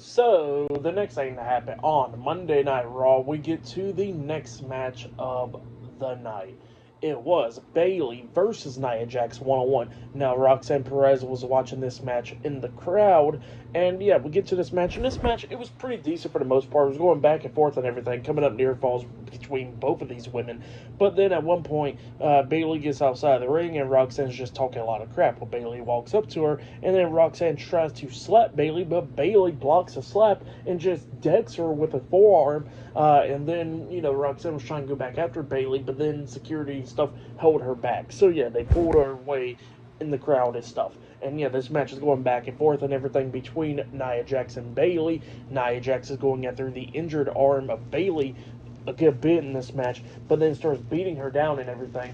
So, the next thing to happen on Monday Night Raw, we get to the next match of the night. It was Bayley versus Nia Jax 1-on-1. Now, Roxanne Perez was watching this match in the crowd, and yeah, we get to this match, and this match, it was pretty decent for the most part. It was going back and forth and everything, coming up near falls between both of these women. But then at one point, Bayley gets outside the ring, and Roxanne's just talking a lot of crap. Well, Bayley walks up to her, and then Roxanne tries to slap Bayley, but Bayley blocks a slap and just decks her with a forearm. And then, Roxanne was trying to go back after Bayley, but then security and stuff held her back. So, yeah, they pulled her away in the crowd and stuff. And, yeah, this match is going back and forth and everything between Nia Jax and Bayley. Nia Jax is going after the injured arm of Bayley a good bit in this match, but then starts beating her down and everything.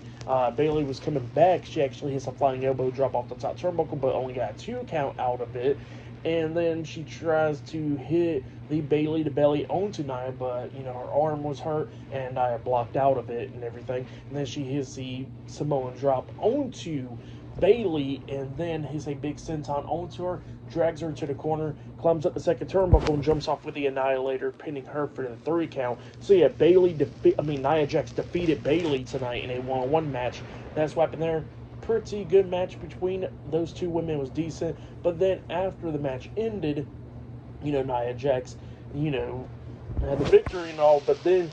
Bayley was coming back. She actually hits a flying elbow drop off the top turnbuckle, but only got a 2 count out of it. And then she tries to hit the Bayley to belly onto Nia, but, her arm was hurt, and Nia blocked out of it and everything. And then she hits the Samoan drop onto Bayley, and then hits a big senton onto her, drags her to the corner, climbs up the second turnbuckle, and jumps off with the Annihilator, pinning her for the 3 count. So yeah, Nia Jax defeated Bayley tonight in a 1-on-1 match. That's what happened there. Pretty good match between those two women. It was decent, but then after the match ended, Nia Jax, had the victory and all, but then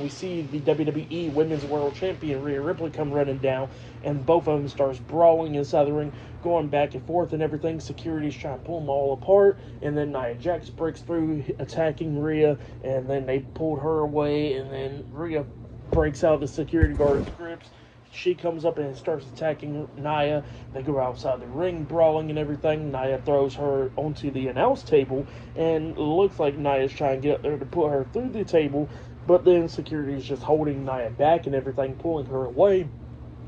we see the WWE Women's World Champion Rhea Ripley come running down, and both of them starts brawling inside the ring, going back and forth and everything. Security's trying to pull them all apart, and then Nia Jax breaks through, attacking Rhea, and then they pulled her away, and then Rhea breaks out of the security guard's grips. She comes up and starts attacking Nia. They go outside the ring, brawling and everything. Nia throws her onto the announce table, and it looks like Nia's trying to get up there to put her through the table, but then security is just holding Nia back and everything, pulling her away.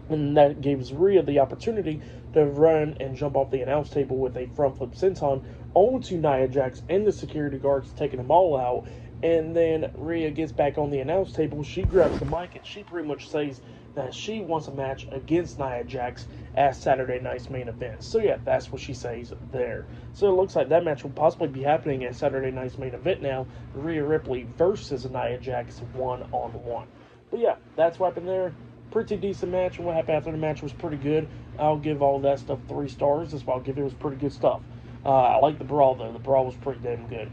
And that gives Rhea the opportunity to run and jump off the announce table with a front flip senton onto Nia Jax and the security guards, taking them all out. And then Rhea gets back on the announce table. She grabs the mic and she pretty much says that she wants a match against Nia Jax at Saturday night's main event. So yeah, that's what she says there. So it looks like that match will possibly be happening at Saturday night's main event now. Rhea Ripley versus Nia Jax 1-on-1. But yeah, that's what happened there. Pretty decent match, and what happened after the match was pretty good. I'll give all that stuff 3 stars. That's what I'll give it. It was pretty good stuff. I like the brawl though. The brawl was pretty damn good.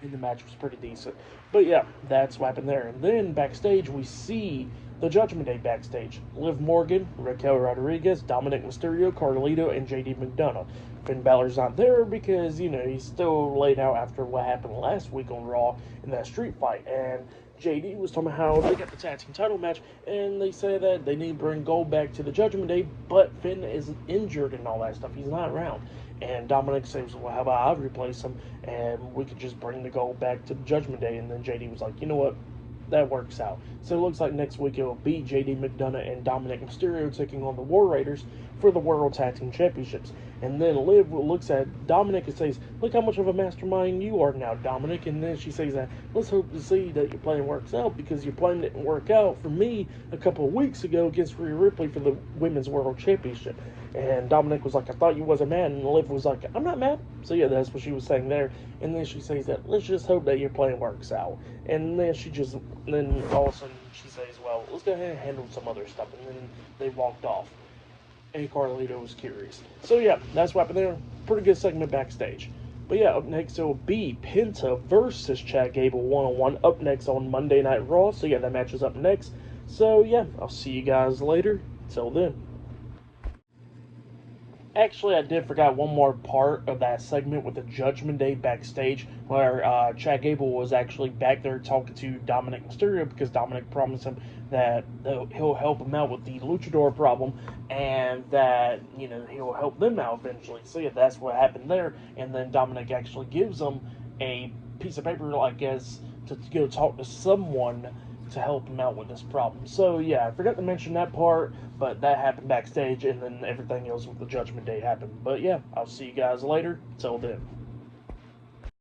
And the match was pretty decent. But yeah, that's what happened there. And then backstage, we see the Judgment Day backstage. Liv Morgan, Raquel Rodriguez, Dominic Mysterio, Carlito, and JD McDonough. Finn Balor's not there because, he's still laid out after what happened last week on Raw in that street fight. And JD was talking about how they got the tag team title match, and they say that they need to bring Gold back to the Judgment Day, but Finn is injured and all that stuff. He's not around. And Dominic says, well, how about I replace him, and we could just bring the Gold back to the Judgment Day. And then JD was like, you know what? That works out. So it looks like next week it will be JD McDonough and Dominic Mysterio taking on the War Raiders for the World Tag Team Championships. And then Liv looks at Dominic and says, look how much of a mastermind you are now, Dominic. And then she says that, let's hope to see that your plan works out, because your plan didn't work out for me a couple of weeks ago against Rhea Ripley for the Women's World Championship. And Dominic was like, I thought you wasn't mad. And Liv was like, I'm not mad. So yeah, that's what she was saying there. And then she says that, let's just hope that your plan works out. And then then all of a sudden she says, well, let's go ahead and handle some other stuff. And then they walked off. And Carlito was curious. So yeah, that's what happened there. Pretty good segment backstage. But yeah, up next it will be Penta versus Chad Gable 1-on-1 up next on Monday Night Raw. So yeah, that match is up next. So yeah, I'll see you guys later. Till then. Actually, I did forget one more part of that segment with the Judgment Day backstage, where Chad Gable was actually back there talking to Dominic Mysterio, because Dominic promised him that he'll help him out with the luchador problem, and that, he'll help them out eventually. So yeah, that's what happened there. And then Dominic actually gives him a piece of paper, I guess, to go talk to someone to help him out with this problem. So yeah, I forgot to mention that part, but that happened backstage, and then everything else with the Judgment Day happened. But yeah, I'll see you guys later. Till then.